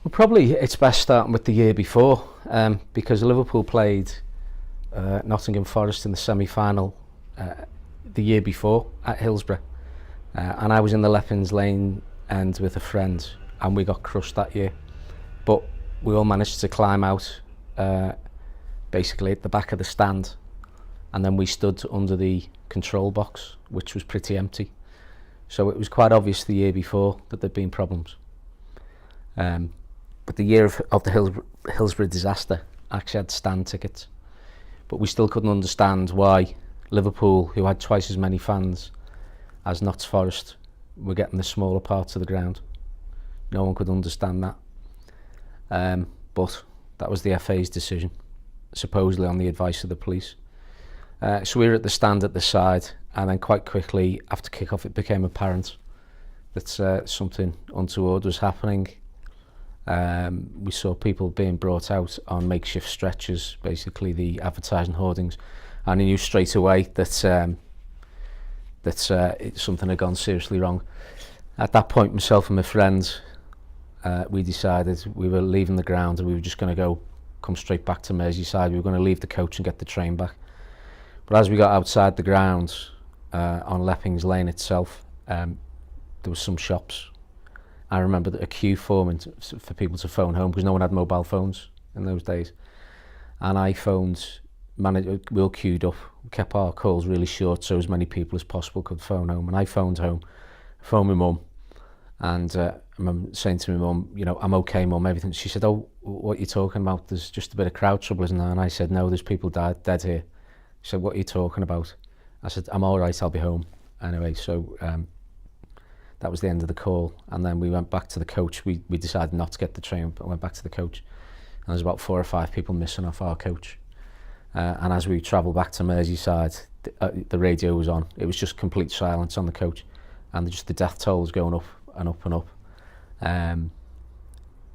Well, probably it's best starting with the year before, because Liverpool played Nottingham Forest in the semi-final the year before at Hillsborough, and I was in the Leppings Lane end with a friend, and we got crushed that year. But we all managed to climb out, basically at the back of the stand, and then we stood under the control box, which was pretty empty. So it was quite obvious the year before that there'd been problems. But the year of the Hillsborough Disaster, I actually had stand tickets, but we still couldn't understand why Liverpool, who had twice as many fans as Notts Forest, were getting the smaller parts of the ground. No one could understand that. But that was the FA's decision, supposedly on the advice of the police. So we were at the stand at the side, and then quite quickly after kick-off it became apparent that something untoward was happening. We saw people being brought out on makeshift stretchers, basically the advertising hoardings, and I knew straight away that something had gone seriously wrong. At that point, myself and my friends, we decided we were leaving the ground and we were just going to come straight back to Merseyside. We were going to leave the coach and get the train back. But as we got outside the grounds, on Leppings Lane itself, there were some shops. I remember a queue forming for people to phone home because no one had mobile phones in those days. And I phoned, we all queued up, kept our calls really short so as many people as possible could phone home. And I phoned home, phoned my mum, and I remember saying to my mum, you know, I'm okay, mum, everything. She said, oh, what are you talking about? There's just a bit of crowd trouble, isn't there? And I said, no, there's people dead here. She said, what are you talking about? I said, I'm all right, I'll be home. Anyway, so that was the end of the call, and then we went back to the coach. We decided not to get the train, but went back to the coach, and there's about 4 or 5 people missing off our coach. And as we travelled back to Merseyside, the radio was on. It was just complete silence on the coach, and just the death toll was going up and up and up.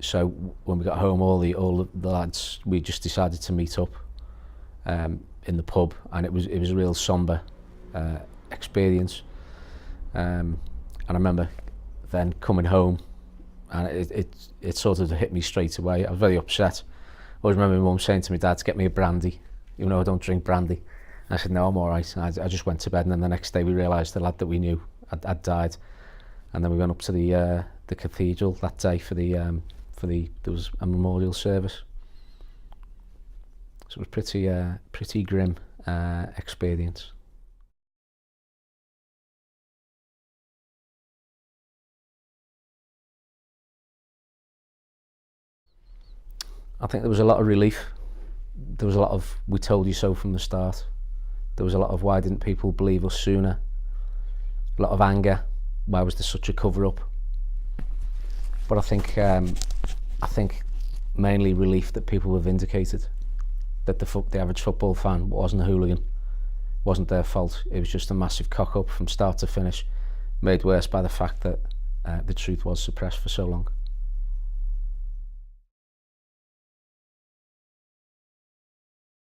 So when we got home, all the lads, we just decided to meet up in the pub, and it was a real sombre experience. And I remember then coming home, and it sort of hit me straight away. I was very upset. I always remember my mum saying to me, Dad, to get me a brandy, even though I don't drink brandy. And I said, no, I'm all right. And I just went to bed, and then the next day we realised the lad that we knew had died. And then we went up to the cathedral that day for there was a memorial service. So it was pretty grim experience. I think there was a lot of relief. There was a lot of we told you so from the start. There was a lot of why didn't people believe us sooner? A lot of anger. Why was there such a cover-up? But I think mainly relief that people were vindicated. That the average football fan wasn't a hooligan. It wasn't their fault. It was just a massive cock-up from start to finish, made worse by the fact that the truth was suppressed for so long.